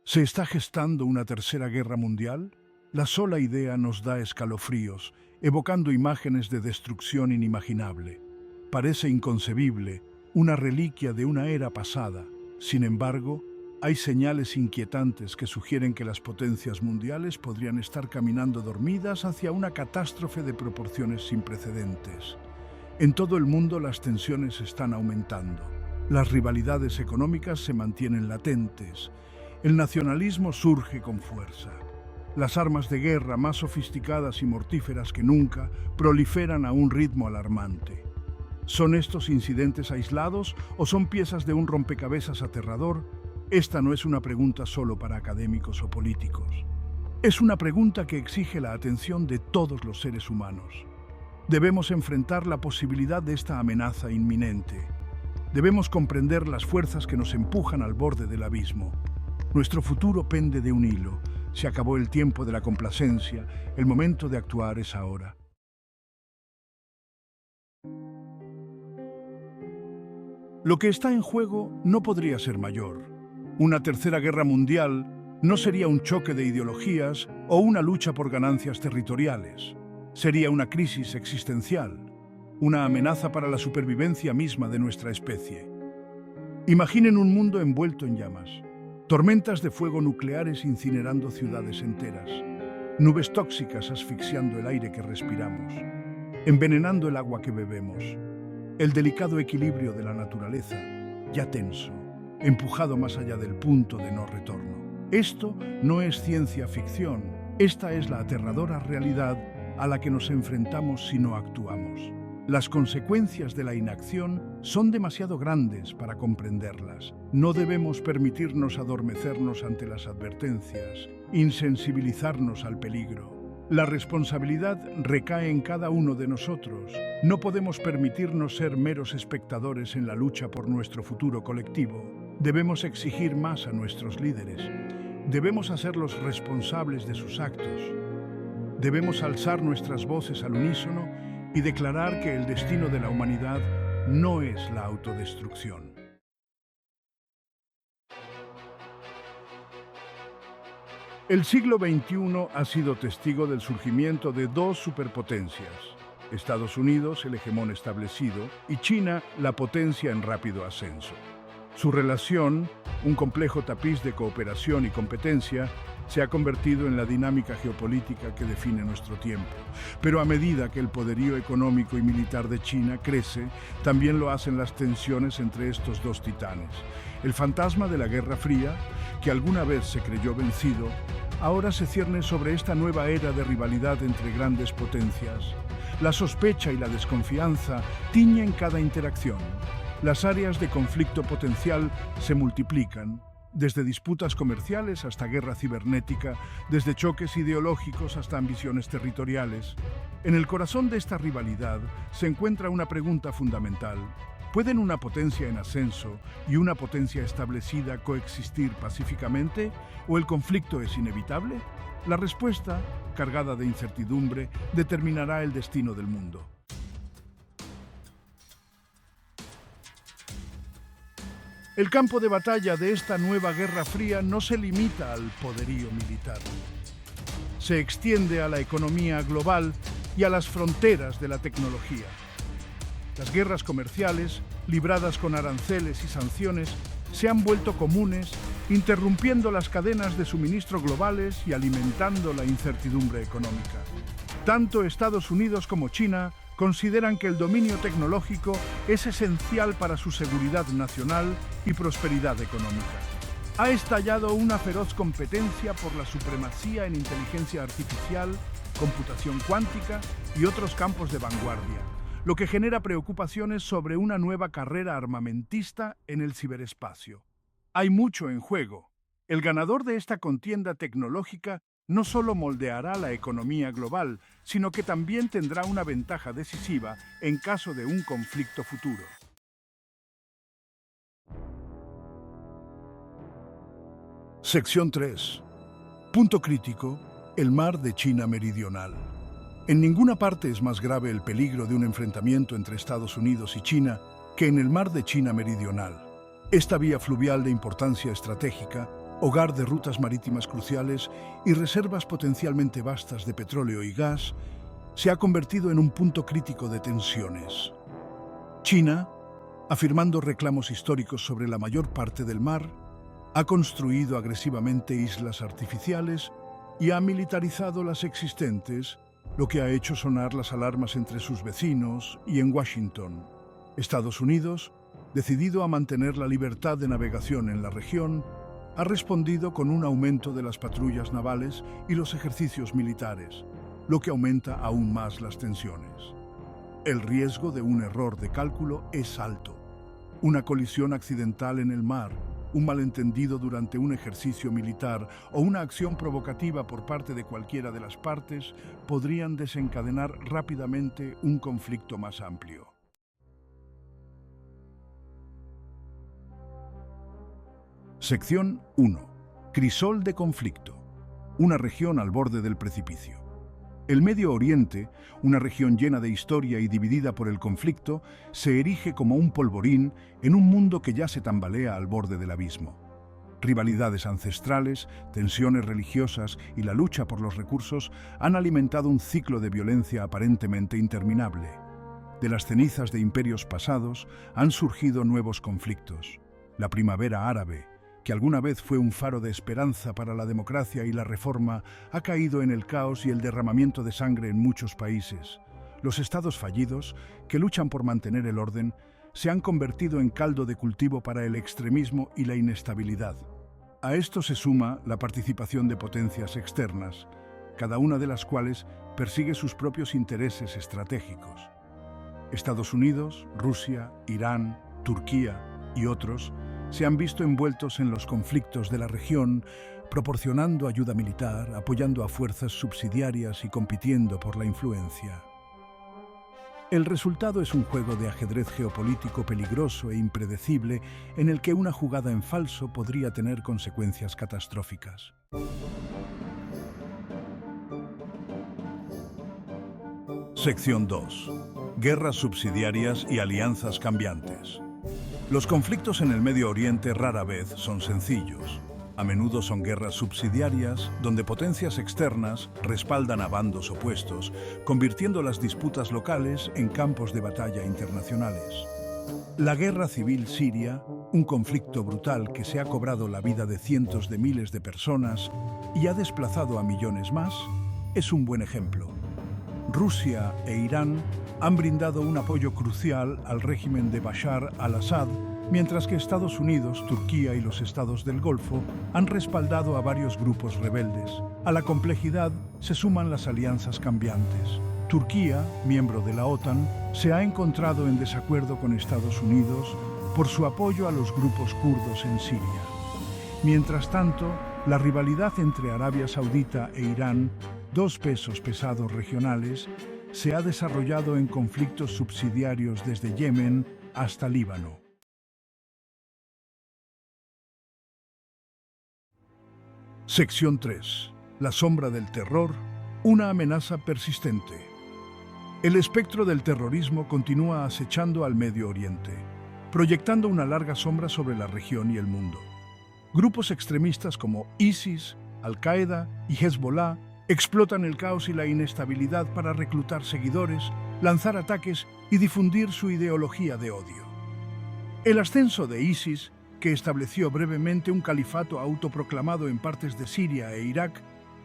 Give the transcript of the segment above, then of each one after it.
¿Se está gestando una tercera guerra mundial? La sola idea nos da escalofríos, evocando imágenes de destrucción inimaginable. Parece inconcebible, una reliquia de una era pasada. Sin embargo, hay señales inquietantes que sugieren que las potencias mundiales podrían estar caminando dormidas hacia una catástrofe de proporciones sin precedentes. En todo el mundo las tensiones están aumentando. Las rivalidades económicas se mantienen latentes. El nacionalismo surge con fuerza. Las armas de guerra, más sofisticadas y mortíferas que nunca, proliferan a un ritmo alarmante. ¿Son estos incidentes aislados o son piezas de un rompecabezas aterrador? Esta no es una pregunta solo para académicos o políticos. Es una pregunta que exige la atención de todos los seres humanos. Debemos enfrentar la posibilidad de esta amenaza inminente. Debemos comprender las fuerzas que nos empujan al borde del abismo. Nuestro futuro pende de un hilo. Se acabó el tiempo de la complacencia. El momento de actuar es ahora. Lo que está en juego no podría ser mayor. Una tercera guerra mundial no sería un choque de ideologías o una lucha por ganancias territoriales. Sería una crisis existencial, una amenaza para la supervivencia misma de nuestra especie. Imaginen un mundo envuelto en llamas. Tormentas de fuego nucleares incinerando ciudades enteras, nubes tóxicas asfixiando el aire que respiramos, envenenando el agua que bebemos, el delicado equilibrio de la naturaleza, ya tenso, empujado más allá del punto de no retorno. Esto no es ciencia ficción, esta es la aterradora realidad a la que nos enfrentamos si no actuamos. Las consecuencias de la inacción son demasiado grandes para comprenderlas. No debemos permitirnos adormecernos ante las advertencias, insensibilizarnos al peligro. La responsabilidad recae en cada uno de nosotros. No podemos permitirnos ser meros espectadores en la lucha por nuestro futuro colectivo. Debemos exigir más a nuestros líderes. Debemos hacerlos responsables de sus actos. Debemos alzar nuestras voces al unísono y declarar que el destino de la humanidad no es la autodestrucción. El siglo XXI ha sido testigo del surgimiento de dos superpotencias: Estados Unidos, el hegemón establecido, y China, la potencia en rápido ascenso. Su relación, un complejo tapiz de cooperación y competencia, se ha convertido en la dinámica geopolítica que define nuestro tiempo. Pero a medida que el poderío económico y militar de China crece, también lo hacen las tensiones entre estos dos titanes. El fantasma de la Guerra Fría, que alguna vez se creyó vencido, ahora se cierne sobre esta nueva era de rivalidad entre grandes potencias. La sospecha y la desconfianza tiñen cada interacción. Las áreas de conflicto potencial se multiplican, desde disputas comerciales hasta guerra cibernética, desde choques ideológicos hasta ambiciones territoriales. En el corazón de esta rivalidad se encuentra una pregunta fundamental: ¿pueden una potencia en ascenso y una potencia establecida coexistir pacíficamente, o el conflicto es inevitable? La respuesta, cargada de incertidumbre, determinará el destino del mundo. El campo de batalla de esta nueva Guerra Fría no se limita al poderío militar. Se extiende a la economía global y a las fronteras de la tecnología. Las guerras comerciales, libradas con aranceles y sanciones, se han vuelto comunes, interrumpiendo las cadenas de suministro globales y alimentando la incertidumbre económica. Tanto Estados Unidos como China consideran que el dominio tecnológico es esencial para su seguridad nacional y prosperidad económica. Ha estallado una feroz competencia por la supremacía en inteligencia artificial, computación cuántica y otros campos de vanguardia, lo que genera preocupaciones sobre una nueva carrera armamentista en el ciberespacio. Hay mucho en juego. El ganador de esta contienda tecnológica no solo moldeará la economía global, sino que también tendrá una ventaja decisiva en caso de un conflicto futuro. Sección 3. Punto crítico: el mar de China Meridional. En ninguna parte es más grave el peligro de un enfrentamiento entre Estados Unidos y China que en el mar de China Meridional. Esta vía fluvial de importancia estratégica hogar de rutas marítimas cruciales y reservas potencialmente vastas de petróleo y gas, se ha convertido en un punto crítico de tensiones. China, afirmando reclamos históricos sobre la mayor parte del mar, ha construido agresivamente islas artificiales y ha militarizado las existentes, lo que ha hecho sonar las alarmas entre sus vecinos y en Washington. Estados Unidos, decidido a mantener la libertad de navegación en la región, ha respondido con un aumento de las patrullas navales y los ejercicios militares, lo que aumenta aún más las tensiones. El riesgo de un error de cálculo es alto. Una colisión accidental en el mar, un malentendido durante un ejercicio militar o una acción provocativa por parte de cualquiera de las partes podrían desencadenar rápidamente un conflicto más amplio. Sección 1. Crisol de conflicto. Una región al borde del precipicio. El Medio Oriente, una región llena de historia y dividida por el conflicto, se erige como un polvorín en un mundo que ya se tambalea al borde del abismo. Rivalidades ancestrales, tensiones religiosas y la lucha por los recursos han alimentado un ciclo de violencia aparentemente interminable. De las cenizas de imperios pasados han surgido nuevos conflictos. La primavera árabe, que alguna vez fue un faro de esperanza para la democracia y la reforma, ha caído en el caos y el derramamiento de sangre en muchos países. Los estados fallidos, que luchan por mantener el orden, se han convertido en caldo de cultivo para el extremismo y la inestabilidad. A esto se suma la participación de potencias externas, cada una de las cuales persigue sus propios intereses estratégicos. Estados Unidos, Rusia, Irán, Turquía y otros se han visto envueltos en los conflictos de la región, proporcionando ayuda militar, apoyando a fuerzas subsidiarias y compitiendo por la influencia. El resultado es un juego de ajedrez geopolítico peligroso e impredecible en el que una jugada en falso podría tener consecuencias catastróficas. Sección 2. Guerras subsidiarias y alianzas cambiantes. Los conflictos en el Medio Oriente rara vez son sencillos. A menudo son guerras subsidiarias, donde potencias externas respaldan a bandos opuestos, convirtiendo las disputas locales en campos de batalla internacionales. La guerra civil siria, un conflicto brutal que se ha cobrado la vida de cientos de miles de personas y ha desplazado a millones más, es un buen ejemplo. Rusia e Irán han brindado un apoyo crucial al régimen de Bashar al-Assad, mientras que Estados Unidos, Turquía y los estados del Golfo han respaldado a varios grupos rebeldes. A la complejidad se suman las alianzas cambiantes. Turquía, miembro de la OTAN, se ha encontrado en desacuerdo con Estados Unidos por su apoyo a los grupos kurdos en Siria. Mientras tanto, la rivalidad entre Arabia Saudita e Irán, dos pesos pesados regionales, se ha desarrollado en conflictos subsidiarios desde Yemen hasta Líbano. Sección 3. La sombra del terror, una amenaza persistente. El espectro del terrorismo continúa acechando al Medio Oriente, proyectando una larga sombra sobre la región y el mundo. Grupos extremistas como ISIS, Al-Qaeda y Hezbollah explotan el caos y la inestabilidad para reclutar seguidores, lanzar ataques y difundir su ideología de odio. El ascenso de ISIS, que estableció brevemente un califato autoproclamado en partes de Siria e Irak,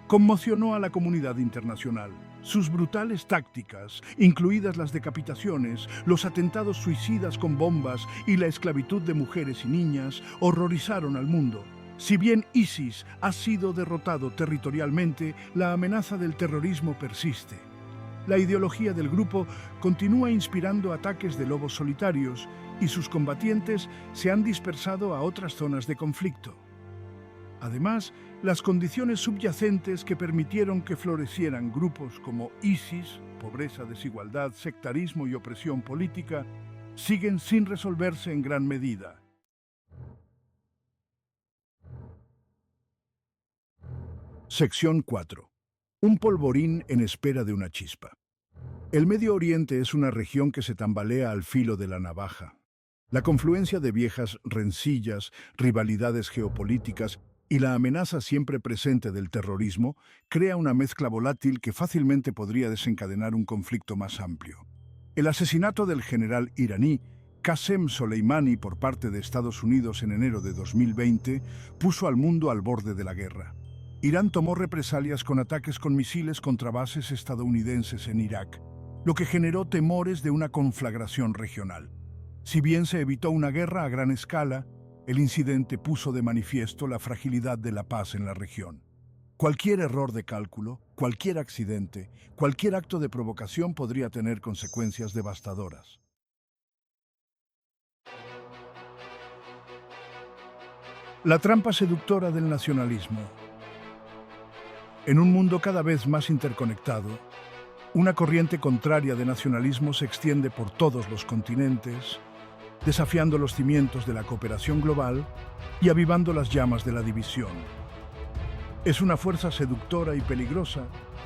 conmocionó a la comunidad internacional. Sus brutales tácticas, incluidas las decapitaciones, los atentados suicidas con bombas y la esclavitud de mujeres y niñas, horrorizaron al mundo. Si bien ISIS ha sido derrotado territorialmente, la amenaza del terrorismo persiste. La ideología del grupo continúa inspirando ataques de lobos solitarios y sus combatientes se han dispersado a otras zonas de conflicto. Además, las condiciones subyacentes que permitieron que florecieran grupos como ISIS, pobreza, desigualdad, sectarismo y opresión política, siguen sin resolverse en gran medida. Sección 4. Un polvorín en espera de una chispa. El Medio Oriente es una región que se tambalea al filo de la navaja. La confluencia de viejas rencillas, rivalidades geopolíticas y la amenaza siempre presente del terrorismo crea una mezcla volátil que fácilmente podría desencadenar un conflicto más amplio. El asesinato del general iraní Qasem Soleimani por parte de Estados Unidos en enero de 2020 puso al mundo al borde de la guerra. Irán tomó represalias con ataques con misiles contra bases estadounidenses en Irak, lo que generó temores de una conflagración regional. Si bien se evitó una guerra a gran escala, el incidente puso de manifiesto la fragilidad de la paz en la región. Cualquier error de cálculo, cualquier accidente, cualquier acto de provocación podría tener consecuencias devastadoras. La trampa seductora del nacionalismo. En un mundo cada vez más interconectado, una corriente contraria de nacionalismo se extiende por todos los continentes, desafiando los cimientos de la cooperación global y avivando las llamas de la división. Es una fuerza seductora y peligrosa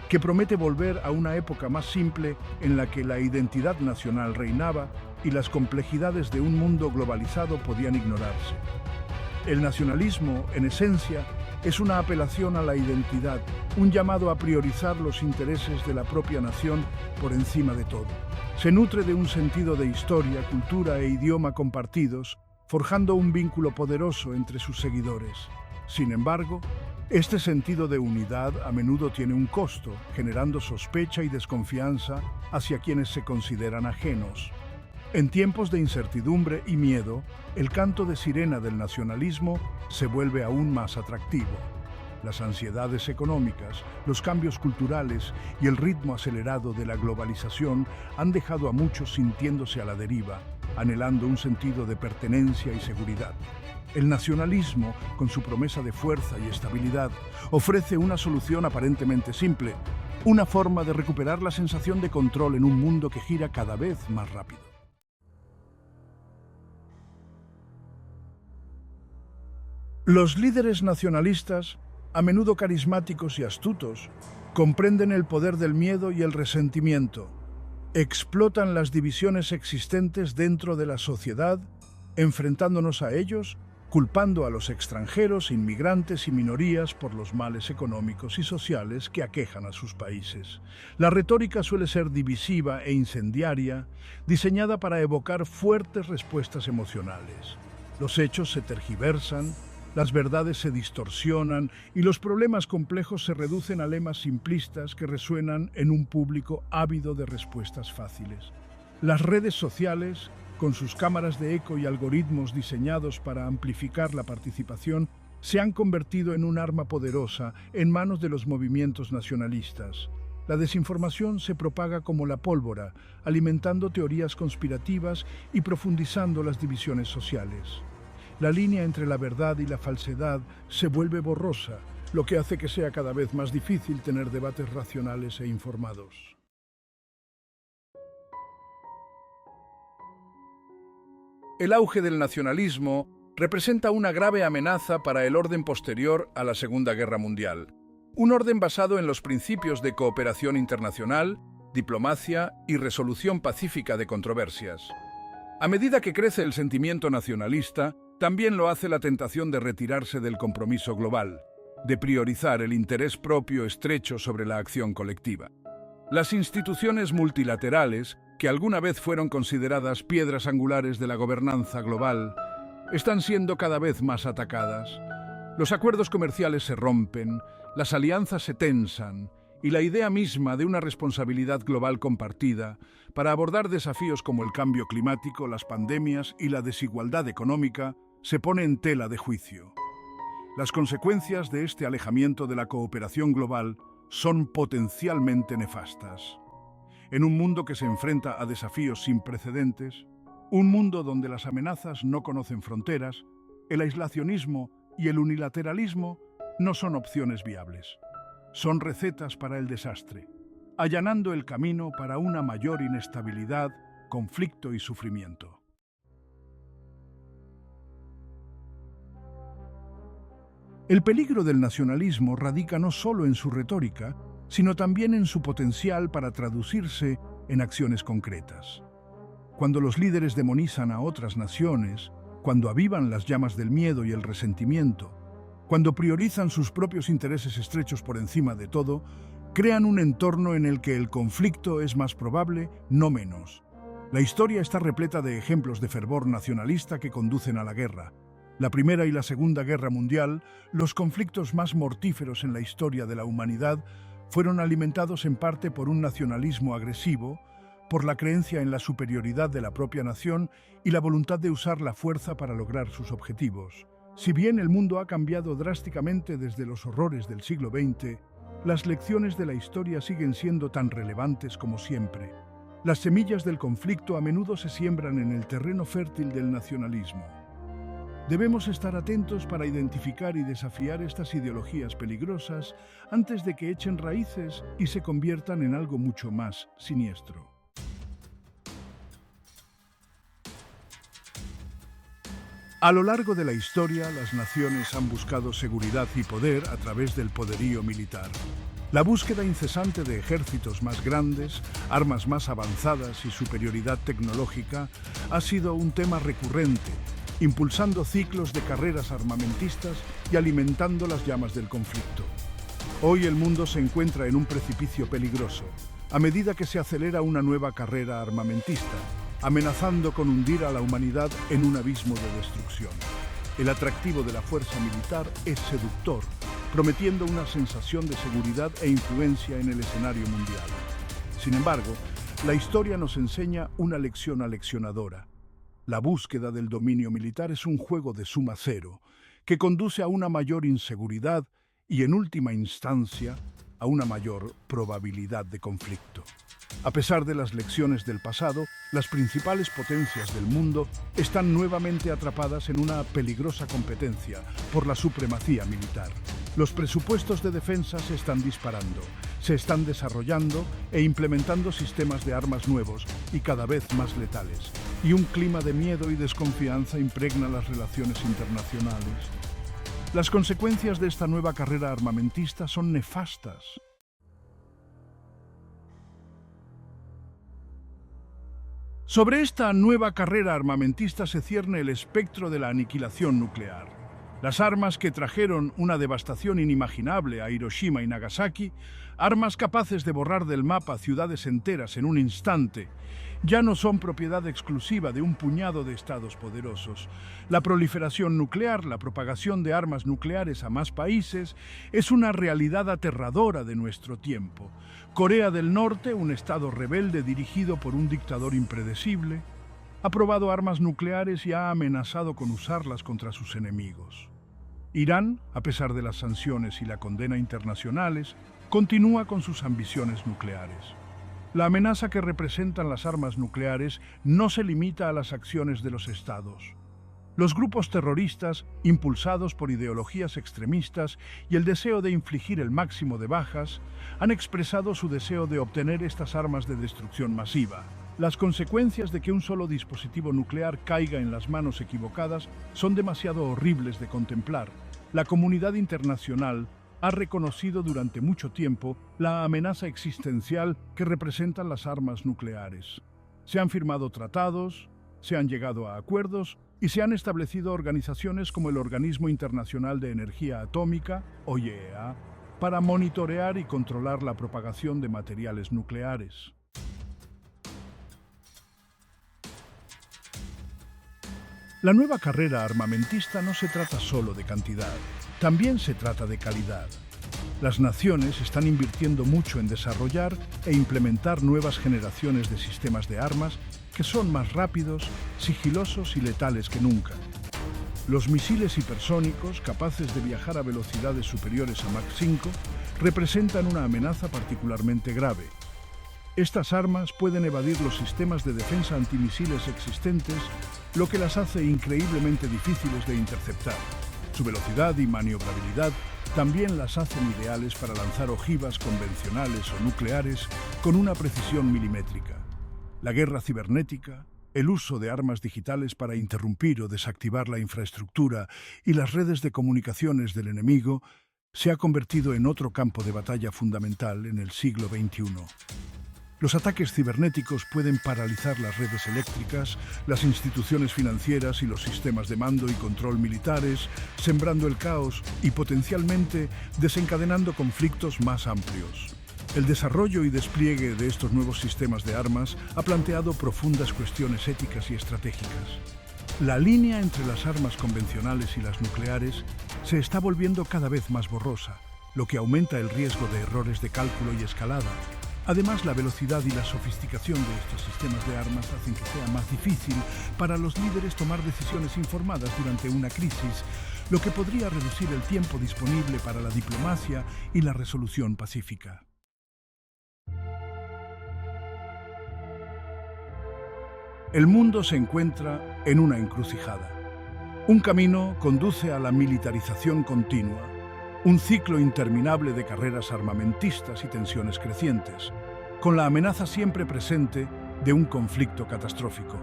que promete volver a una época más simple en la que la identidad nacional reinaba y las complejidades de un mundo globalizado podían ignorarse. El nacionalismo, en esencia, es una apelación a la identidad, un llamado a priorizar los intereses de la propia nación por encima de todo. Se nutre de un sentido de historia, cultura e idioma compartidos, forjando un vínculo poderoso entre sus seguidores. Sin embargo, este sentido de unidad a menudo tiene un costo, generando sospecha y desconfianza hacia quienes se consideran ajenos. En tiempos de incertidumbre y miedo, el canto de sirena del nacionalismo se vuelve aún más atractivo. Las ansiedades económicas, los cambios culturales y el ritmo acelerado de la globalización han dejado a muchos sintiéndose a la deriva, anhelando un sentido de pertenencia y seguridad. El nacionalismo, con su promesa de fuerza y estabilidad, ofrece una solución aparentemente simple, una forma de recuperar la sensación de control en un mundo que gira cada vez más rápido. Los líderes nacionalistas, a menudo carismáticos y astutos, comprenden el poder del miedo y el resentimiento. Explotan las divisiones existentes dentro de la sociedad, enfrentándonos a ellos, culpando a los extranjeros, inmigrantes y minorías por los males económicos y sociales que aquejan a sus países. La retórica suele ser divisiva e incendiaria, diseñada para evocar fuertes respuestas emocionales. Los hechos se tergiversan, las verdades se distorsionan y los problemas complejos se reducen a lemas simplistas que resuenan en un público ávido de respuestas fáciles. Las redes sociales, con sus cámaras de eco y algoritmos diseñados para amplificar la participación, se han convertido en un arma poderosa en manos de los movimientos nacionalistas. La desinformación se propaga como la pólvora, alimentando teorías conspirativas y profundizando las divisiones sociales. La línea entre la verdad y la falsedad se vuelve borrosa, lo que hace que sea cada vez más difícil tener debates racionales e informados. El auge del nacionalismo representa una grave amenaza para el orden posterior a la Segunda Guerra Mundial. Un orden basado en los principios de cooperación internacional, diplomacia y resolución pacífica de controversias. A medida que crece el sentimiento nacionalista, también lo hace la tentación de retirarse del compromiso global, de priorizar el interés propio estrecho sobre la acción colectiva. Las instituciones multilaterales, que alguna vez fueron consideradas piedras angulares de la gobernanza global, están siendo cada vez más atacadas. Los acuerdos comerciales se rompen, las alianzas se tensan, y la idea misma de una responsabilidad global compartida para abordar desafíos como el cambio climático, las pandemias y la desigualdad económica se pone en tela de juicio. Las consecuencias de este alejamiento de la cooperación global son potencialmente nefastas. En un mundo que se enfrenta a desafíos sin precedentes, un mundo donde las amenazas no conocen fronteras, el aislacionismo y el unilateralismo no son opciones viables. Son recetas para el desastre, allanando el camino para una mayor inestabilidad, conflicto y sufrimiento. El peligro del nacionalismo radica no solo en su retórica, sino también en su potencial para traducirse en acciones concretas. Cuando los líderes demonizan a otras naciones, cuando avivan las llamas del miedo y el resentimiento, Cuando priorizan sus propios intereses estrechos por encima de todo, crean un entorno en el que el conflicto es más probable, no menos. La historia está repleta de ejemplos de fervor nacionalista que conducen a la guerra. La Primera y la Segunda Guerra Mundial, los conflictos más mortíferos en la historia de la humanidad, fueron alimentados en parte por un nacionalismo agresivo, por la creencia en la superioridad de la propia nación y la voluntad de usar la fuerza para lograr sus objetivos. Si bien el mundo ha cambiado drásticamente desde los horrores del siglo XX, las lecciones de la historia siguen siendo tan relevantes como siempre. Las semillas del conflicto a menudo se siembran en el terreno fértil del nacionalismo. Debemos estar atentos para identificar y desafiar estas ideologías peligrosas antes de que echen raíces y se conviertan en algo mucho más siniestro. A lo largo de la historia, las naciones han buscado seguridad y poder a través del poderío militar. La búsqueda incesante de ejércitos más grandes, armas más avanzadas y superioridad tecnológica ha sido un tema recurrente, impulsando ciclos de carreras armamentistas y alimentando las llamas del conflicto. Hoy el mundo se encuentra en un precipicio peligroso, a medida que se acelera una nueva carrera armamentista, amenazando con hundir a la humanidad en un abismo de destrucción. El atractivo de la fuerza militar es seductor, prometiendo una sensación de seguridad e influencia en el escenario mundial. Sin embargo, la historia nos enseña una lección aleccionadora. La búsqueda del dominio militar es un juego de suma cero, que conduce a una mayor inseguridad y, en última instancia, a una mayor probabilidad de conflicto. A pesar de las lecciones del pasado, las principales potencias del mundo están nuevamente atrapadas en una peligrosa competencia por la supremacía militar. Los presupuestos de defensa se están disparando, se están desarrollando e implementando sistemas de armas nuevos y cada vez más letales, y un clima de miedo y desconfianza impregna las relaciones internacionales. Las consecuencias de esta nueva carrera armamentista son nefastas. Sobre esta nueva carrera armamentista se cierne el espectro de la aniquilación nuclear. Las armas que trajeron una devastación inimaginable a Hiroshima y Nagasaki, armas capaces de borrar del mapa ciudades enteras en un instante, ya no son propiedad exclusiva de un puñado de estados poderosos. La proliferación nuclear, la propagación de armas nucleares a más países, es una realidad aterradora de nuestro tiempo. Corea del Norte, un estado rebelde dirigido por un dictador impredecible, ha probado armas nucleares y ha amenazado con usarlas contra sus enemigos. Irán, a pesar de las sanciones y la condena internacionales, continúa con sus ambiciones nucleares. La amenaza que representan las armas nucleares no se limita a las acciones de los estados. Los grupos terroristas, impulsados por ideologías extremistas y el deseo de infligir el máximo de bajas, han expresado su deseo de obtener estas armas de destrucción masiva. Las consecuencias de que un solo dispositivo nuclear caiga en las manos equivocadas son demasiado horribles de contemplar. La comunidad internacional ha reconocido durante mucho tiempo la amenaza existencial que representan las armas nucleares. Se han firmado tratados, se han llegado a acuerdos y se han establecido organizaciones como el Organismo Internacional de Energía Atómica, o IAEA, para monitorear y controlar la propagación de materiales nucleares. La nueva carrera armamentista no se trata solo de cantidad, también se trata de calidad. Las naciones están invirtiendo mucho en desarrollar e implementar nuevas generaciones de sistemas de armas que son más rápidos, sigilosos y letales que nunca. Los misiles hipersónicos, capaces de viajar a velocidades superiores a Mach 5, representan una amenaza particularmente grave. Estas armas pueden evadir los sistemas de defensa antimisiles existentes, lo que las hace increíblemente difíciles de interceptar. Su velocidad y maniobrabilidad también las hacen ideales para lanzar ojivas convencionales o nucleares con una precisión milimétrica. La guerra cibernética, el uso de armas digitales para interrumpir o desactivar la infraestructura y las redes de comunicaciones del enemigo se ha convertido en otro campo de batalla fundamental en el siglo XXI. Los ataques cibernéticos pueden paralizar las redes eléctricas, las instituciones financieras y los sistemas de mando y control militares, sembrando el caos y potencialmente desencadenando conflictos más amplios. El desarrollo y despliegue de estos nuevos sistemas de armas ha planteado profundas cuestiones éticas y estratégicas. La línea entre las armas convencionales y las nucleares se está volviendo cada vez más borrosa, lo que aumenta el riesgo de errores de cálculo y escalada. Además, la velocidad y la sofisticación de estos sistemas de armas hacen que sea más difícil para los líderes tomar decisiones informadas durante una crisis, lo que podría reducir el tiempo disponible para la diplomacia y la resolución pacífica. El mundo se encuentra en una encrucijada. Un camino conduce a la militarización continua, un ciclo interminable de carreras armamentistas y tensiones crecientes, con la amenaza siempre presente de un conflicto catastrófico.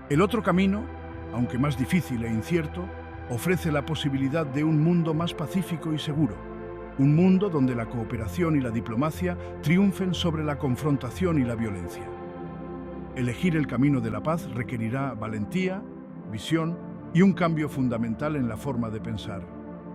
El otro camino, aunque más difícil e incierto, ofrece la posibilidad de un mundo más pacífico y seguro, un mundo donde la cooperación y la diplomacia triunfen sobre la confrontación y la violencia. Elegir el camino de la paz requerirá valentía, visión y un cambio fundamental en la forma de pensar.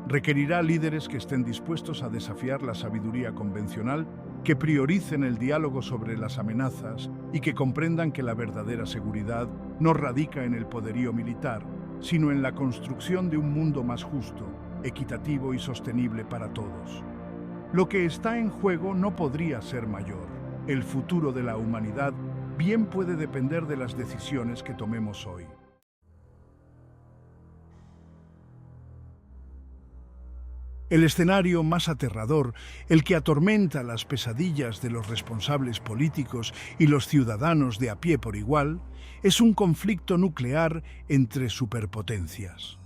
Requerirá líderes que estén dispuestos a desafiar la sabiduría convencional, que prioricen el diálogo sobre las amenazas y que comprendan que la verdadera seguridad no radica en el poderío militar, sino en la construcción de un mundo más justo, equitativo y sostenible para todos. Lo que está en juego no podría ser mayor. El futuro de la humanidad bien puede depender de las decisiones que tomemos hoy. El escenario más aterrador, el que atormenta las pesadillas de los responsables políticos y los ciudadanos de a pie por igual, es un conflicto nuclear entre superpotencias.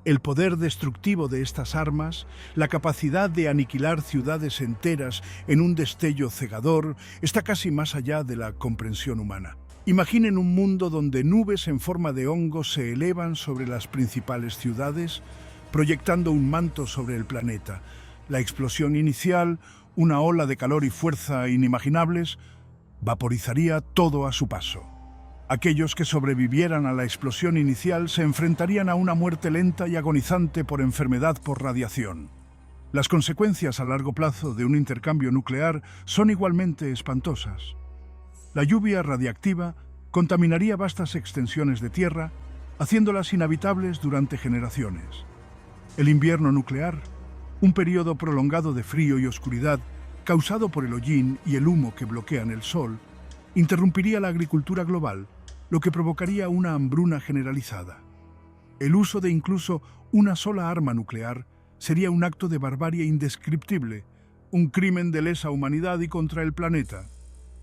El poder destructivo de estas armas, la capacidad de aniquilar ciudades enteras en un destello cegador, está casi más allá de la comprensión humana. Imaginen un mundo donde nubes en forma de hongos se elevan sobre las principales ciudades, proyectando un manto sobre el planeta. La explosión inicial, una ola de calor y fuerza inimaginables, vaporizaría todo a su paso. Aquellos que sobrevivieran a la explosión inicial se enfrentarían a una muerte lenta y agonizante por enfermedad por radiación. Las consecuencias a largo plazo de un intercambio nuclear son igualmente espantosas. La lluvia radiactiva contaminaría vastas extensiones de tierra, haciéndolas inhabitables durante generaciones. El invierno nuclear, un periodo prolongado de frío y oscuridad causado por el hollín y el humo que bloquean el sol, interrumpiría la agricultura global, lo que provocaría una hambruna generalizada. El uso de incluso una sola arma nuclear sería un acto de barbarie indescriptible, un crimen de lesa humanidad y contra el planeta.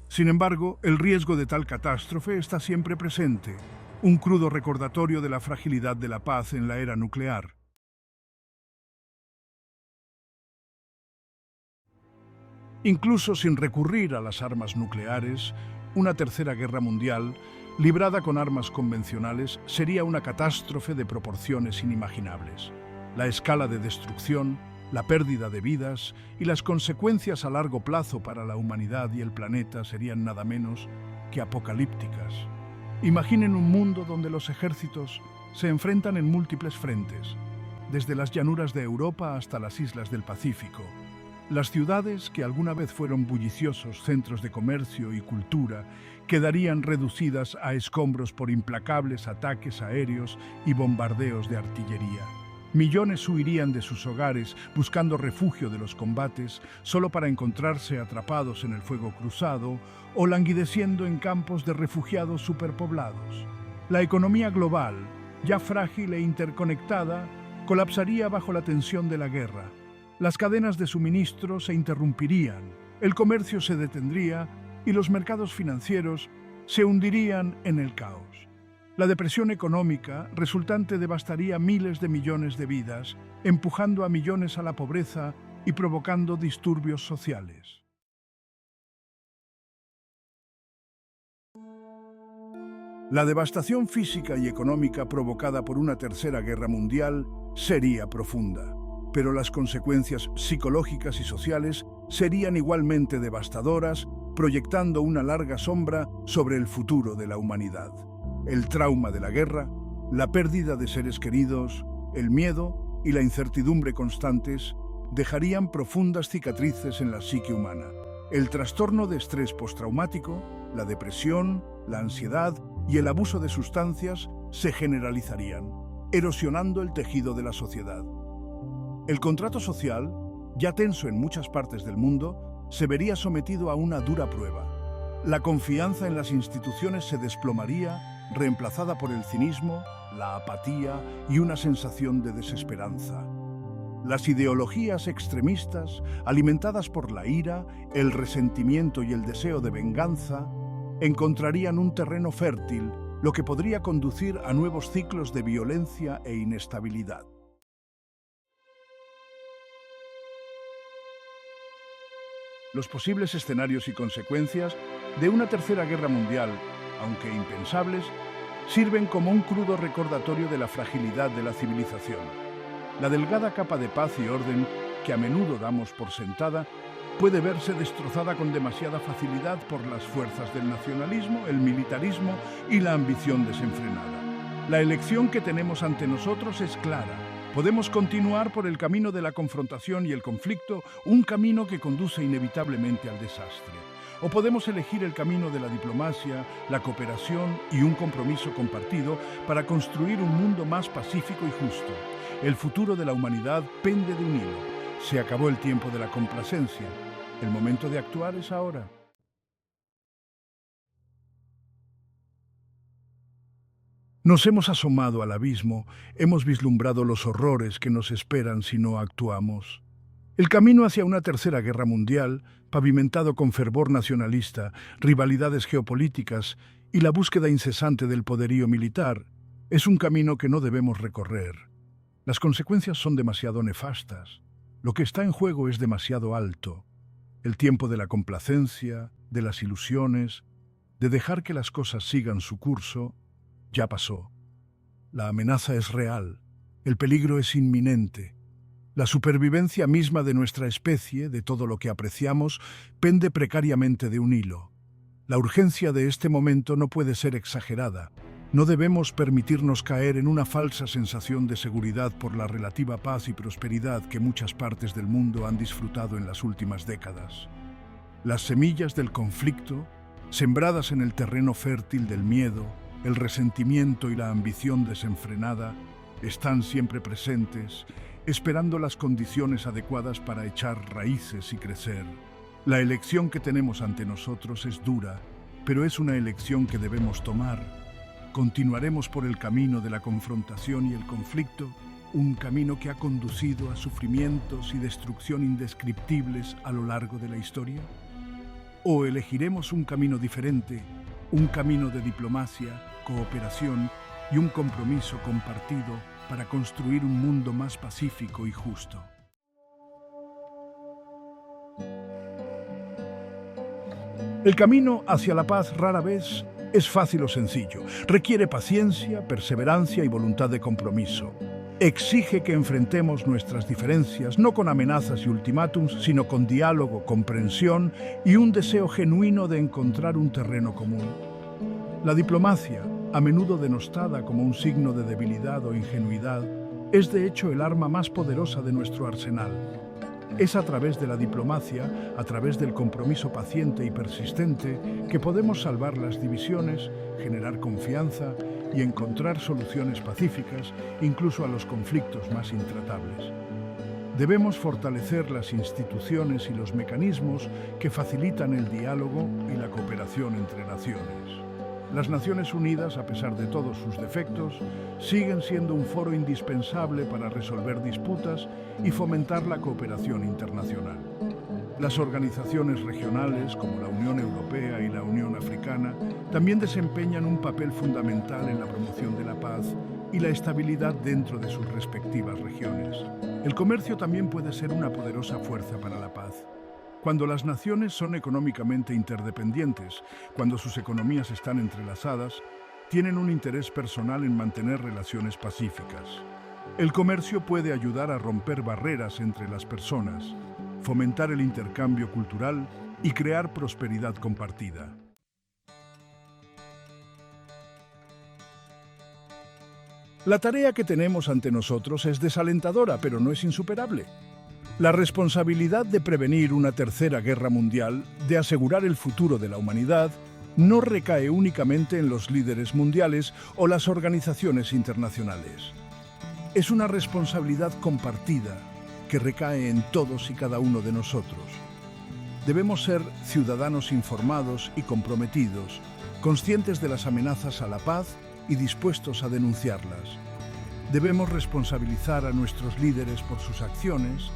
Sin embargo, el riesgo de tal catástrofe está siempre presente, un crudo recordatorio de la fragilidad de la paz en la era nuclear. Incluso sin recurrir a las armas nucleares, una tercera guerra mundial, librada con armas convencionales, sería una catástrofe de proporciones inimaginables. La escala de destrucción, la pérdida de vidas y las consecuencias a largo plazo para la humanidad y el planeta serían nada menos que apocalípticas. Imaginen un mundo donde los ejércitos se enfrentan en múltiples frentes, desde las llanuras de Europa hasta las islas del Pacífico. Las ciudades, que alguna vez fueron bulliciosos centros de comercio y cultura, quedarían reducidas a escombros por implacables ataques aéreos y bombardeos de artillería. Millones huirían de sus hogares buscando refugio de los combates, solo para encontrarse atrapados en el fuego cruzado o languideciendo en campos de refugiados superpoblados. La economía global, ya frágil e interconectada, colapsaría bajo la tensión de la guerra. Las cadenas de suministro se interrumpirían, el comercio se detendría y los mercados financieros se hundirían en el caos. La depresión económica resultante devastaría miles de millones de vidas, empujando a millones a la pobreza y provocando disturbios sociales. La devastación física y económica provocada por una tercera guerra mundial sería profunda, pero las consecuencias psicológicas y sociales serían igualmente devastadoras, proyectando una larga sombra sobre el futuro de la humanidad. El trauma de la guerra, la pérdida de seres queridos, el miedo y la incertidumbre constantes dejarían profundas cicatrices en la psique humana. El trastorno de estrés postraumático, la depresión, la ansiedad y el abuso de sustancias se generalizarían, erosionando el tejido de la sociedad. El contrato social, ya tenso en muchas partes del mundo, se vería sometido a una dura prueba. La confianza en las instituciones se desplomaría, reemplazada por el cinismo, la apatía y una sensación de desesperanza. Las ideologías extremistas, alimentadas por la ira, el resentimiento y el deseo de venganza, encontrarían un terreno fértil, lo que podría conducir a nuevos ciclos de violencia e inestabilidad. Los posibles escenarios y consecuencias de una tercera guerra mundial, aunque impensables, sirven como un crudo recordatorio de la fragilidad de la civilización. La delgada capa de paz y orden que a menudo damos por sentada puede verse destrozada con demasiada facilidad por las fuerzas del nacionalismo, el militarismo y la ambición desenfrenada. La elección que tenemos ante nosotros es clara. Podemos continuar por el camino de la confrontación y el conflicto, un camino que conduce inevitablemente al desastre. O podemos elegir el camino de la diplomacia, la cooperación y un compromiso compartido para construir un mundo más pacífico y justo. El futuro de la humanidad pende de un hilo. Se acabó el tiempo de la complacencia. El momento de actuar es ahora. Nos hemos asomado al abismo, hemos vislumbrado los horrores que nos esperan si no actuamos. El camino hacia una tercera guerra mundial, pavimentado con fervor nacionalista, rivalidades geopolíticas y la búsqueda incesante del poderío militar, es un camino que no debemos recorrer. Las consecuencias son demasiado nefastas. Lo que está en juego es demasiado alto. El tiempo de la complacencia, de las ilusiones, de dejar que las cosas sigan su curso, ya pasó. La amenaza es real, el peligro es inminente. La supervivencia misma de nuestra especie, de todo lo que apreciamos, pende precariamente de un hilo. La urgencia de este momento no puede ser exagerada. No debemos permitirnos caer en una falsa sensación de seguridad por la relativa paz y prosperidad que muchas partes del mundo han disfrutado en las últimas décadas. Las semillas del conflicto, sembradas en el terreno fértil del miedo, el resentimiento y la ambición desenfrenada, están siempre presentes, esperando las condiciones adecuadas para echar raíces y crecer. La elección que tenemos ante nosotros es dura, pero es una elección que debemos tomar. Continuaremos por el camino de la confrontación y el conflicto, un camino que ha conducido a sufrimientos y destrucción indescriptibles a lo largo de la historia. ¿O elegiremos un camino diferente, un camino de diplomacia, cooperación y un compromiso compartido para construir un mundo más pacífico y justo? El camino hacia la paz rara vez es fácil o sencillo. Requiere paciencia, perseverancia y voluntad de compromiso. Exige que enfrentemos nuestras diferencias, no con amenazas y ultimátums, sino con diálogo, comprensión y un deseo genuino de encontrar un terreno común. La diplomacia, a menudo denostada como un signo de debilidad o ingenuidad, es de hecho el arma más poderosa de nuestro arsenal. Es a través de la diplomacia, a través del compromiso paciente y persistente, que podemos salvar las divisiones, generar confianza y encontrar soluciones pacíficas, incluso a los conflictos más intratables. Debemos fortalecer las instituciones y los mecanismos que facilitan el diálogo y la cooperación entre naciones. Las Naciones Unidas, a pesar de todos sus defectos, siguen siendo un foro indispensable para resolver disputas y fomentar la cooperación internacional. Las organizaciones regionales, como la Unión Europea y la Unión Africana, también desempeñan un papel fundamental en la promoción de la paz y la estabilidad dentro de sus respectivas regiones. El comercio también puede ser una poderosa fuerza para la paz. Cuando las naciones son económicamente interdependientes, cuando sus economías están entrelazadas, tienen un interés personal en mantener relaciones pacíficas. El comercio puede ayudar a romper barreras entre las personas, fomentar el intercambio cultural y crear prosperidad compartida. La tarea que tenemos ante nosotros es desalentadora, pero no es insuperable. La responsabilidad de prevenir una tercera guerra mundial, de asegurar el futuro de la humanidad, no recae únicamente en los líderes mundiales o las organizaciones internacionales. Es una responsabilidad compartida que recae en todos y cada uno de nosotros. Debemos ser ciudadanos informados y comprometidos, conscientes de las amenazas a la paz y dispuestos a denunciarlas. Debemos responsabilizar a nuestros líderes por sus acciones,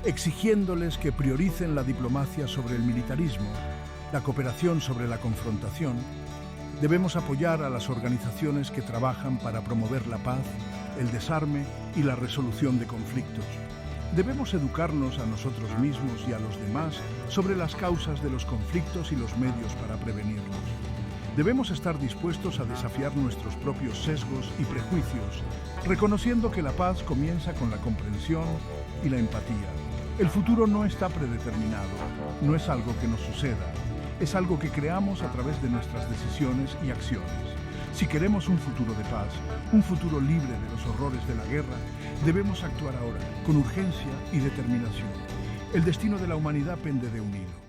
exigiéndoles que prioricen la diplomacia sobre el militarismo, la cooperación sobre la confrontación. Debemos apoyar a las organizaciones que trabajan para promover la paz, el desarme y la resolución de conflictos. Debemos educarnos a nosotros mismos y a los demás sobre las causas de los conflictos y los medios para prevenirlos. Debemos estar dispuestos a desafiar nuestros propios sesgos y prejuicios, reconociendo que la paz comienza con la comprensión y la empatía. El futuro no está predeterminado, no es algo que nos suceda, es algo que creamos a través de nuestras decisiones y acciones. Si queremos un futuro de paz, un futuro libre de los horrores de la guerra, debemos actuar ahora, con urgencia y determinación. El destino de la humanidad pende de un hilo.